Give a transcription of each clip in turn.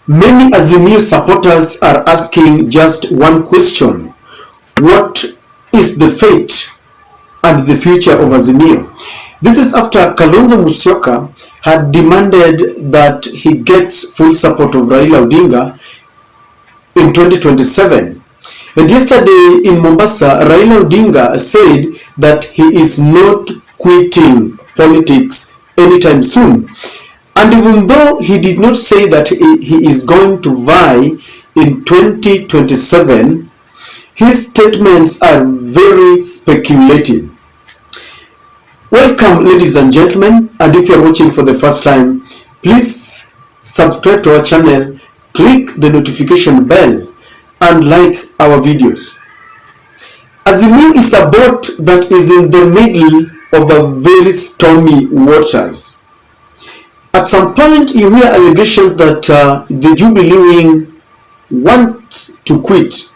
Many Azimio supporters are asking just one question: what is the fate and the future of Azimio? This is after Kalonzo Musioka had demanded that he gets full support of Raila Odinga in 2027. And yesterday in Mombasa, Raila Odinga said that he is not quitting politics anytime soon. And even though he did not say that he is going to vie in 2027, his statements are very speculative. Welcome, ladies and gentlemen, and if you're watching for the first time, please subscribe to our channel, click the notification bell, and like our videos. Azimio is a boat that is in the middle of a very stormy waters. At some point, you hear allegations that the Jubilee wing want to quit.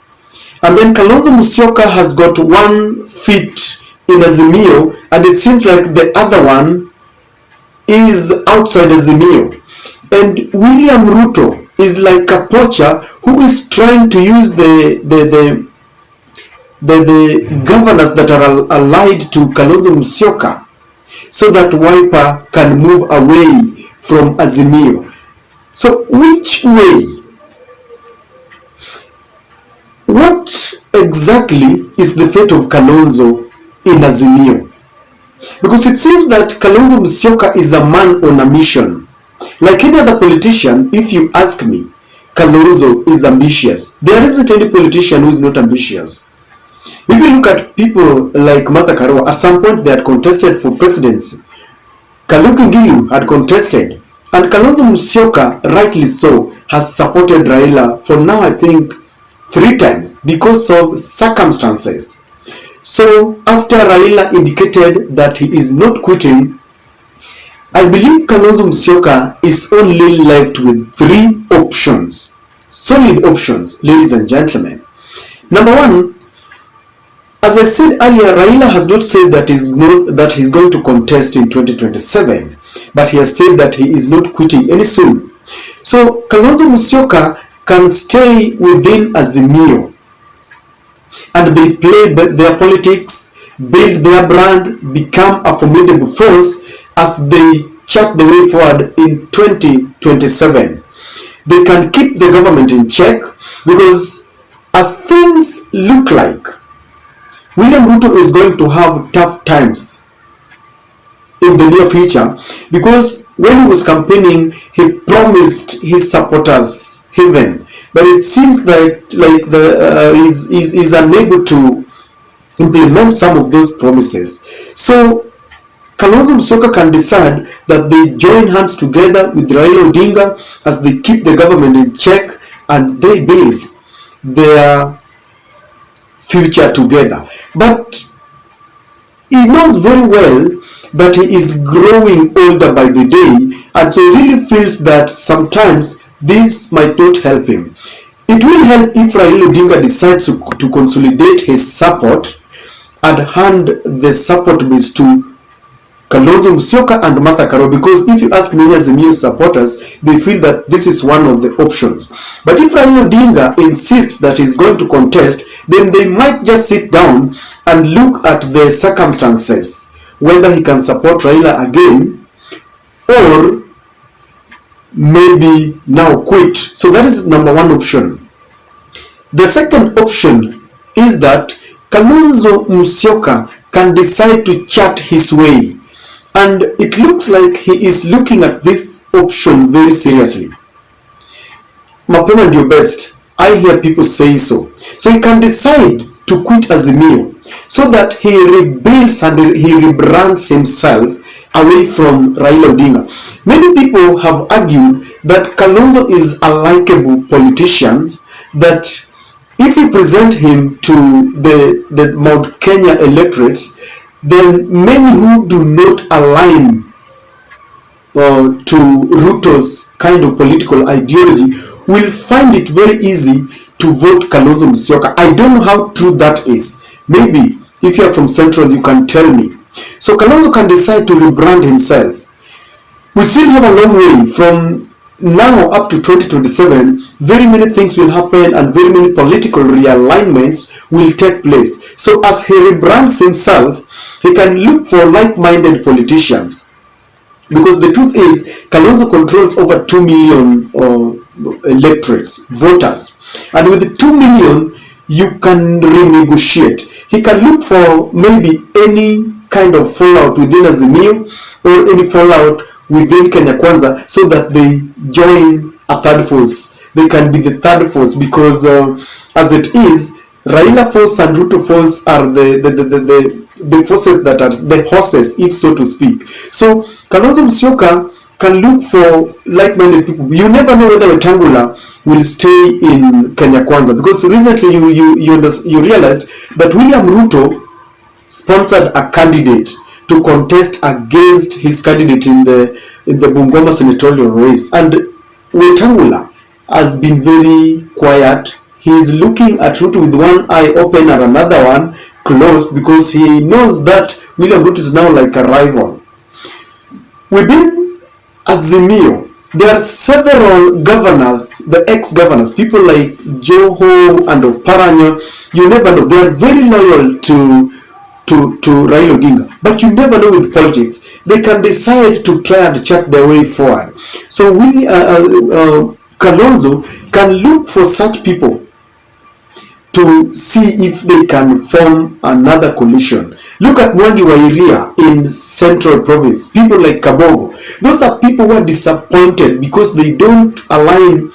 And then Kalonzo Musioka has got 1 foot in Azimio, and it seems like the other one is outside Azimio. And William Ruto is like a poacher who is trying to use the governors that are allied to Kalonzo Musioka so that Wiper can move away from Azimio. So which way? What exactly is the fate of Kalonzo in Azimio? Because it seems that Kalonzo Musioka is a man on a mission. Like any other politician, if you ask me, Kalonzo is ambitious. There isn't any politician who is not ambitious. If you look at people like Martha Karua, at some point they had contested for presidency. Kaluki Gilu had contested, and Kalonzo Musioka, rightly so, has supported Raila for now I think 3 times because of circumstances. So after Raila indicated that he is not quitting, I believe Kalonzo Musioka is only left with 3 options, solid options, ladies and gentlemen. Number 1, as I said earlier, Raila has not said that he's going to contest in 2027, but he has said that he is not quitting any soon. So Kalonzo Musioka can stay within Azimio, and they play their politics, build their brand, become a formidable force as they chart the way forward in 2027. They can keep the government in check because as things look like, William Ruto is going to have tough times in the near future because when he was campaigning, he promised his supporters heaven, but it seems that he's unable to implement some of those promises. So Kalonzo Musioka can decide that they join hands together with Raila Odinga as they keep the government in check and they build their future together. But he knows very well that he is growing older by the day, and so he really feels that sometimes this might not help him. It will help if Raila Odinga decides to consolidate his support and hand the support base to Kalonzo Musioka and Martha Karua, because if you ask many Azimio supporters, they feel that this is one of the options. But if Raila Odinga insists that he's going to contest, then they might just sit down and look at the circumstances, whether he can support Raila again or maybe now quit. So that is number 1 option. The second option is that Kalonzo Musioka can decide to chart his way. And it looks like he is looking at this option very seriously. Mapema ndio best. I hear people say so. So he can decide to quit Azimio so that he rebuilds and he rebrands himself away from Raila Odinga. Many people have argued that Kalonzo is a likable politician, that if you present him to the Mount Kenya electorates, then many who do not align to Ruto's kind of political ideology will find it very easy to vote Kalonzo Musioka. I don't know how true that is. Maybe if you are from Central, you can tell me. So Kalonzo can decide to rebrand himself. We still have a long way from now up to 2027, very many things will happen and very many political realignments will take place. So as he rebrands himself, he can look for like-minded politicians. Because the truth is, Kalonzo controls over 2 million electorates, voters. And with 2 million, you can renegotiate. He can look for maybe any kind of fallout within Azimio or any fallout within Kenya Kwanza so that they join a third force. They can be the third force because as it is, Raila force and Ruto force are the forces that are the horses, if so to speak. So Kalonzo Musioka can look for like-minded people. You never know whether Wetangula will stay in Kenya Kwanza, because recently you realized that William Ruto sponsored a candidate to contest against his candidate in the Bungoma senatorial race, and Wetangula has been very quiet. He is looking at Ruto with one eye open and another one closed, because he knows that William Ruto is now like a rival. Within Azimio, there are several governors, the ex-governors, people like Joho and Oparanya. You never know. They are very loyal to Raila Odinga, but you never know with politics. They can decide to try and check their way forward. So Kalonzo can look for such people to see if they can form another coalition. Look at Mwangi wa Iria in Central Province. People like Kabogo. Those are people who are disappointed because they don't align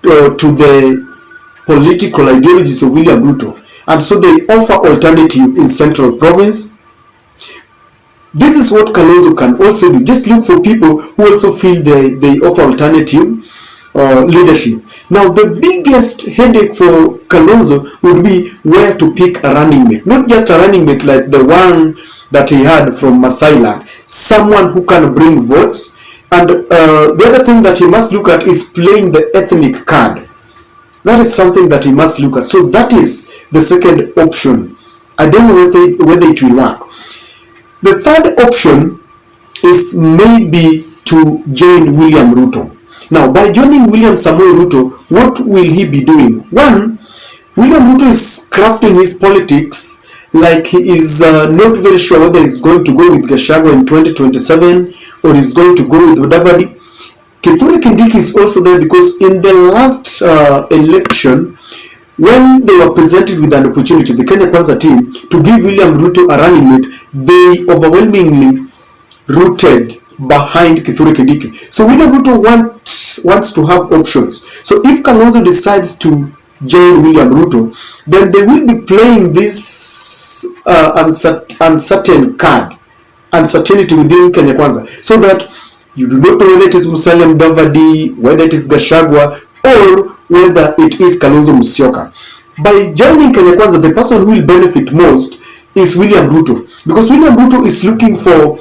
to the political ideologies of William Ruto. And so they offer alternative in Central Province. This is what Kalonzo can also do. Just look for people who also feel they offer alternative leadership. Now, the biggest headache for Kalonzo would be where to pick a running mate. Not just a running mate like the one that he had from Masailand. Someone who can bring votes. And the other thing that he must look at is playing the ethnic card. That is something that he must look at. So that is the second option. I don't know whether it will work. The third option is maybe to join William Ruto. Now, by joining William Samoei Ruto, what will he be doing? One, William Ruto is crafting his politics like he is not very sure whether he's going to go with Gachagua in 2027 or he's going to go with Mudavadi. Kithure Kindiki is also there because in the last election, when they were presented with an opportunity, the Kenya Kwanza team, to give William Ruto a running mate, they overwhelmingly rooted behind Kithure Kindiki. So William Ruto wants to have options. So if Kalonzo decides to join William Ruto, then they will be playing this uncertain card, uncertainty within Kenya Kwanza, so that you do not know whether it is Musalia Mudavadi, whether it is Gachagua, or whether it is Kalonzo Musioka. By joining Kenya Kwanza, the person who will benefit most is William Ruto, because William Ruto is looking for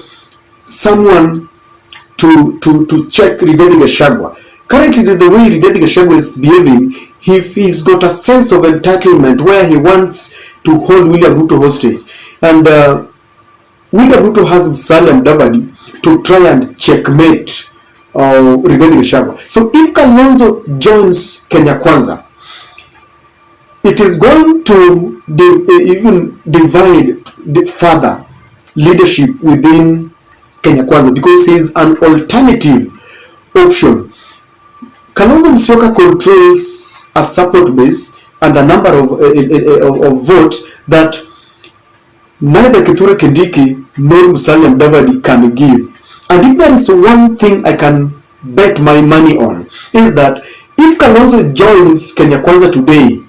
someone to check Rigathi Gachagua. Currently, the way Rigathi Gachagua is behaving, he's got a sense of entitlement where he wants to hold William Ruto hostage. And William Ruto has Musalia Mudavadi to try and checkmate Rigathi Gachagua. So if Kalonzo joins Kenya Kwanza, it is going to even divide further leadership within Kenya Kwanza, because he is an alternative option. Kalonzo Musioka controls a support base and a number of votes that neither Kithure Kindiki nor Musalia Mudavadi can give. And if there is one thing I can bet my money on, is that if Kalonzo joins Kenya Kwanza today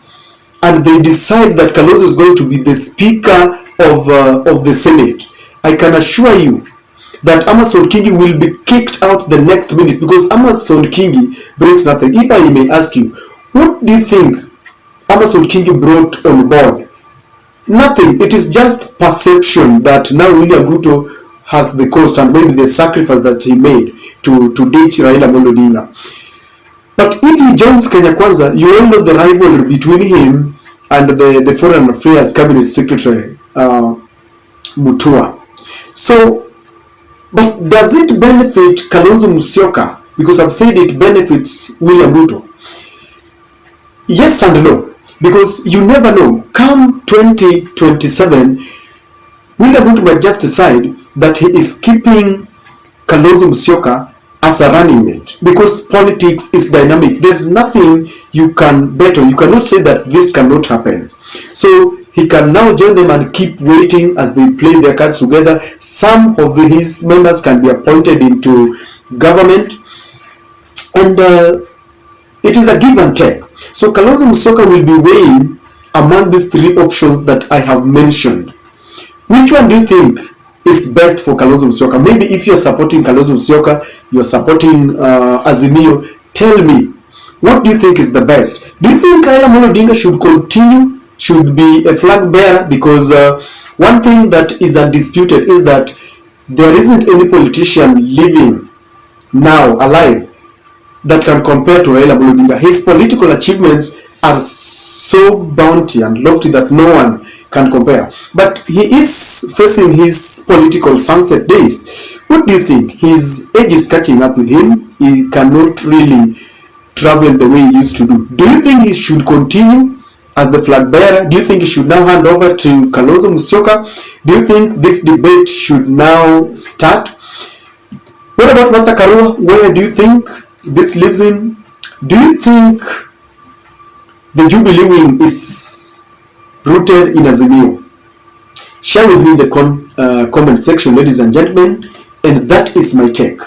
and they decide that Kalonzo is going to be the Speaker of the Senate, I can assure you that Amason Kingi will be kicked out the next minute, because Amason Kingi brings nothing. If I may ask you, what do you think Amason Kingi brought on board? Nothing. It is just perception that now William Ruto has the cost and maybe the sacrifice that he made to ditch Raila Odinga. But if he joins Kenya Kwanza, you all know the rivalry between him and the Foreign Affairs Cabinet Secretary Mutua. So, but does it benefit Kalonzo Musioka because I've said it benefits William Ruto. Yes and no, because you never know. Come 2027, William Ruto might just decide that he is keeping Kalonzo Musioka as a running mate, because politics is dynamic. There's nothing you can bet on. You cannot say that this cannot happen. So he can now join them and keep waiting as they play their cards together. Some of his members can be appointed into government, and it is a give and take. So Kalonzo Musioka will be weighing among these three options that I have mentioned. Which one do you think is best for Kalonzo Musioka? Maybe if you're supporting Kalonzo Musioka, you're supporting Azimio, tell me, what do you think is the best? Do you think Raila Odinga should continue, should be a flag bearer? Because one thing that is undisputed is that there isn't any politician living now, alive, that can compare to Raila Odinga. His political achievements are so bounty and lofty that no one can compare. But he is facing his political sunset days. What do you think? His age is catching up with him. He cannot really travel the way he used to do. Do you think he should continue as the flag bearer? Do you think he should now hand over to Kalonzo Musioka? Do you think this debate should now start? What about Martha Karua? Where do you think this leaves him? Do you think the Jubilee wing is rooted in Azimio? Share with me in the comment section, ladies and gentlemen, and that is my take.